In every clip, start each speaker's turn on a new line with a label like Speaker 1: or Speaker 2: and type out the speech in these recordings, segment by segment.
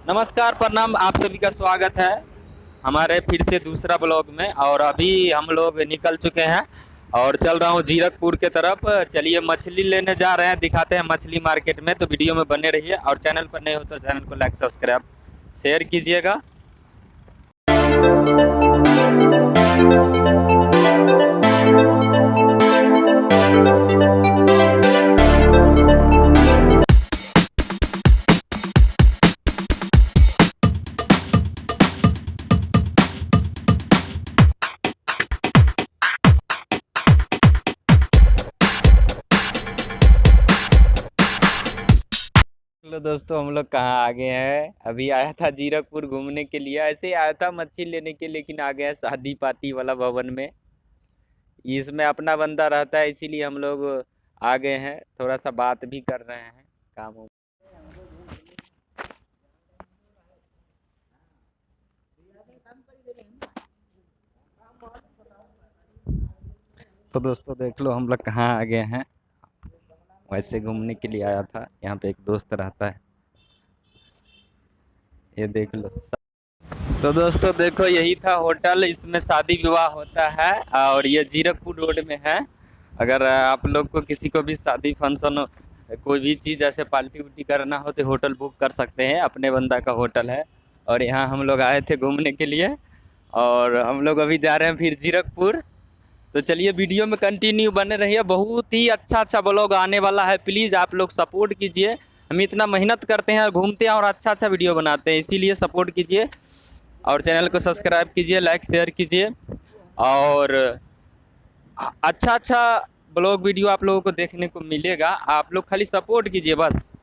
Speaker 1: नमस्कार, प्रणाम। आप सभी का स्वागत है हमारे फिर से दूसरा ब्लॉग में। और अभी हम लोग निकल चुके हैं और चल रहा हूँ जीरकपुर के तरफ। चलिए मछली लेने जा रहे हैं, दिखाते हैं मछली मार्केट में। तो वीडियो में बने रहिए और चैनल पर नए हो तो चैनल को लाइक सब्सक्राइब शेयर कीजिएगा। हेलो दोस्तों, हम लोग कहाँ आ गए हैं। अभी आया था जीरकपुर घूमने के लिए, ऐसे ही आया था मच्छी लेने के, लेकिन आ गया शादी पार्टी वाला भवन में। इसमें अपना बंदा रहता है, इसीलिए हम लोग आ गए हैं। थोड़ा सा बात भी कर रहे हैं काम वाम। तो दोस्तों देख लो हम लोग कहाँ आ गए हैं। वैसे घूमने के लिए आया था, यहाँ पे एक दोस्त रहता है, ये देख लो। तो दोस्तों देखो, यही था होटल, इसमें शादी विवाह होता है और ये जीरकपुर रोड में है। अगर आप लोग को किसी को भी शादी फंक्शन, कोई भी चीज़ ऐसे पार्टी उल्टी करना हो तो होटल बुक कर सकते हैं। अपने बंदा का होटल है। और यहाँ हम लोग आए थे घूमने के लिए और हम लोग अभी जा रहे हैं फिर जीरकपुर। तो चलिए वीडियो में कंटिन्यू बने रहिए, बहुत ही अच्छा अच्छा ब्लॉग आने वाला है। प्लीज़ आप लोग सपोर्ट कीजिए। हम इतना मेहनत करते हैं, घूमते हैं और अच्छा अच्छा वीडियो बनाते हैं, इसीलिए सपोर्ट कीजिए और चैनल को सब्सक्राइब कीजिए, लाइक शेयर कीजिए। और अच्छा अच्छा ब्लॉग वीडियो आप लोगों को देखने को मिलेगा। आप लोग खाली सपोर्ट कीजिए बस।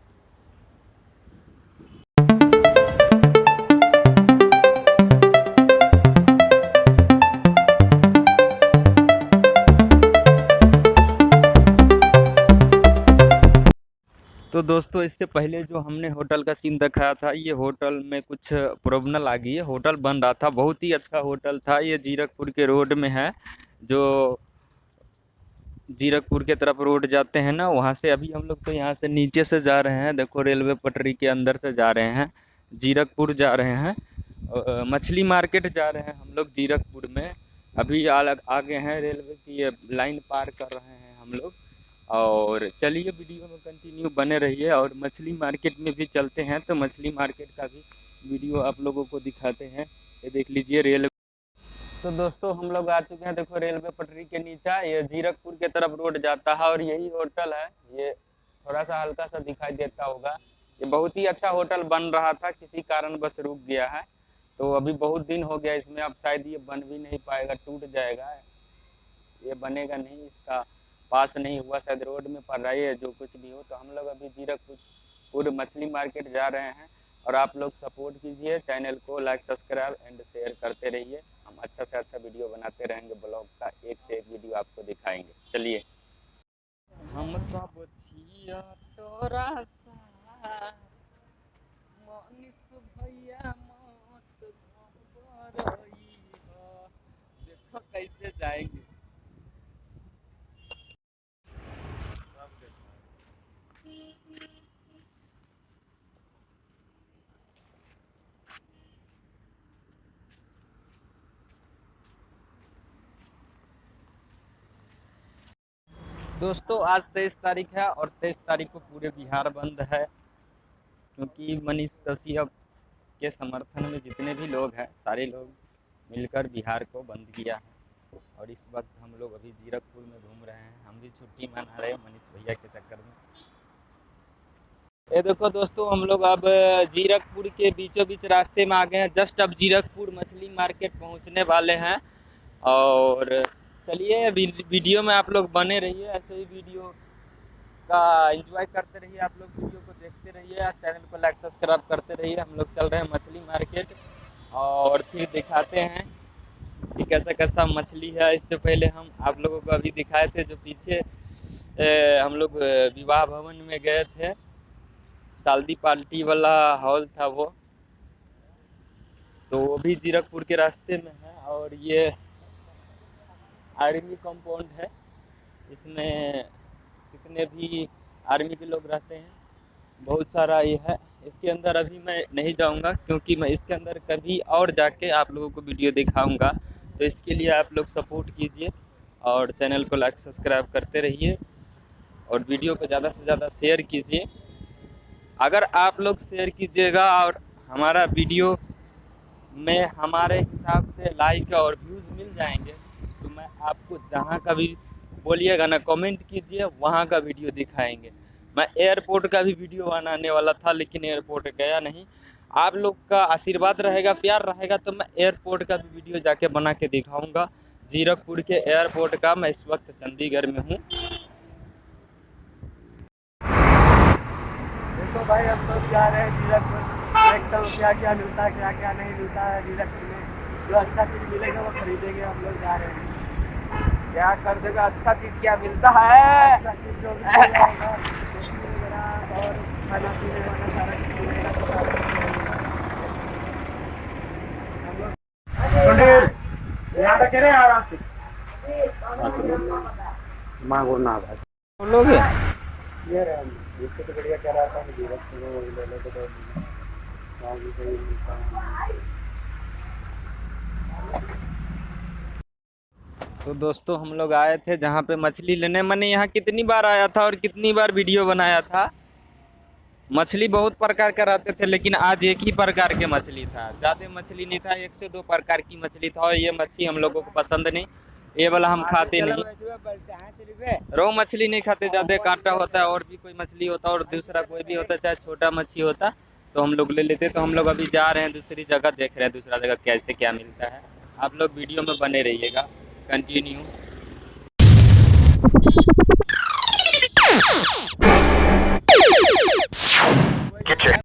Speaker 1: तो दोस्तों इससे पहले जो हमने होटल का सीन दिखाया था, ये होटल में कुछ प्रॉब्लम आ गई है। होटल बन रहा था, बहुत ही अच्छा होटल था। ये जीरकपुर के रोड में है, जो जीरकपुर के तरफ रोड जाते हैं ना, वहाँ से। अभी हम लोग तो यहाँ से नीचे से जा रहे हैं, देखो रेलवे पटरी के अंदर से जा रहे हैं, जीरकपुर जा रहे हैं। मछली मार्केट जा रहे हैं हम लोग जीरकपुर में। अभी अलग आगे हैं, रेलवे की ये लाइन पार कर रहे हैं हम लोग। और चलिए वीडियो में कंटिन्यू बने रहिए और मछली मार्केट में भी चलते हैं। तो मछली मार्केट का भी वीडियो आप लोगों को दिखाते हैं। ये देख लीजिए रेल। तो दोस्तों हम लोग आ चुके हैं, देखो रेलवे पटरी के नीचे ये जीरकपुर के तरफ रोड जाता है और यही होटल है। ये थोड़ा सा हल्का सा दिखाई देता होगा। ये बहुत ही अच्छा होटल बन रहा था, किसी कारण बस रुक गया है। तो अभी बहुत दिन हो गया इसमें, अब शायद ये बन भी नहीं पाएगा, टूट जाएगा। ये बनेगा नहीं, इसका पास नहीं हुआ, शायद रोड में पड़ रहा है। जो कुछ भी हो, तो हम लोग अभी जीरकपुर मछली मार्केट जा रहे हैं। और आप लोग सपोर्ट कीजिए, चैनल को लाइक सब्सक्राइब एंड शेयर करते रहिए। हम अच्छा से अच्छा वीडियो बनाते रहेंगे, ब्लॉग का एक से एक वीडियो आपको दिखाएंगे। चलिए। हम सब छिया तोरा सा, मनीष भैया मत घबराइहा। देखो कैसे जाएंगे। दोस्तों आज 23 तारीख है और 23 तारीख को पूरे बिहार बंद है, क्योंकि मनीष कश्यप के समर्थन में जितने भी लोग हैं, सारे लोग मिलकर बिहार को बंद किया है। और इस वक्त हम लोग अभी जीरकपुर में घूम रहे हैं, हम भी छुट्टी मना रहे हैं मनीष भैया के चक्कर में। ये देखो दोस्तों, हम लोग अब जीरकपुर के बीचों बीच रास्ते में आ गए हैं। जस्ट अब जीरकपुर मछली मार्केट पहुंचने वाले हैं। और चलिए वीडियो में आप लोग बने रहिए, ऐसे ही वीडियो का एंजॉय करते रहिए। आप लोग वीडियो को देखते रहिए और चैनल को लाइक सब्सक्राइब करते रहिए। हम लोग चल रहे हैं मछली मार्केट और फिर दिखाते हैं कि कैसा कैसा मछली है। इससे पहले हम आप लोगों को अभी दिखाए थे, जो पीछे हम लोग विवाह भवन में गए थे, शादी पार्टी वाला हॉल था वो। तो वो भी जीरकपुर के रास्ते में है। और ये आर्मी कंपाउंड है, इसमें कितने भी आर्मी के लोग रहते हैं। बहुत सारा ये है। इसके अंदर अभी मैं नहीं जाऊंगा क्योंकि मैं इसके अंदर कभी और जाके आप लोगों को वीडियो दिखाऊंगा। तो इसके लिए आप लोग सपोर्ट कीजिए और चैनल को लाइक सब्सक्राइब करते रहिए और वीडियो को ज़्यादा से ज़्यादा शेयर कीजिए। अगर आप लोग शेयर कीजिएगा और हमारा वीडियो में हमारे हिसाब से लाइक और व्यूज़ मिल जाएंगे तो मैं आपको जहाँ का भी बोलिएगा ना, कमेंट कीजिए, वहाँ का वीडियो दिखाएंगे। मैं एयरपोर्ट का भी वीडियो बनाने वाला था लेकिन एयरपोर्ट गया नहीं। आप लोग का आशीर्वाद रहेगा, प्यार रहेगा तो मैं एयरपोर्ट का भी वीडियो जाके बना के दिखाऊंगा। जीरकपुर के एयरपोर्ट का। मैं इस वक्त चंडीगढ़ में हूँ।
Speaker 2: देखो भाई, हम लोग जा रहे हैं जीरकपुर। देखता हूँ क्या क्या मिलता है, क्या क्या नहीं मिलता है जीरकपुर में। जो अच्छा चीज़ मिलेगा वो खरीदेंगे। हम लोग जा रहे हैं।
Speaker 3: क्या कर देगा? अच्छा चीज क्या मिलता है?
Speaker 2: अच्छा चीज़ जो भी मिलेगा, देखने वगैरह और खाना पीने वाला सारा चीज़ मिलेगा तो सारा चीज़ मिलेगा। हम लोग
Speaker 3: यहाँ पे चले आराम से मांगो ना भाई।
Speaker 1: हम लोग हैं।
Speaker 2: ये रहे हम। इससे तो बढ़िया कह रहा था कि जीरकपुर में वही ले लो तो वहाँ भी सही मिलता है।
Speaker 1: तो दोस्तों हम लोग आए थे जहाँ पे मछली लेने। मैंने यहाँ कितनी बार आया था और कितनी बार वीडियो बनाया था। मछली बहुत प्रकार का रहते थे लेकिन आज एक ही प्रकार के मछली था। ज़्यादा मछली नहीं था, 1 से 2 प्रकार की मछली था और ये मछली हम लोगों को पसंद नहीं। ये वाला हम खाते नहीं। रोहू मछली नहीं खाते, ज़्यादा कांटा होता है। और भी कोई मछली होता और दूसरा कोई भी होता, चाहे छोटा मछली होता तो हम लोग ले लेते। तो हम लोग अभी जा रहे हैं दूसरी जगह, देख रहे हैं दूसरा जगह कैसे क्या मिलता है। आप लोग वीडियो में बने रहिएगा, कंटिन्यू।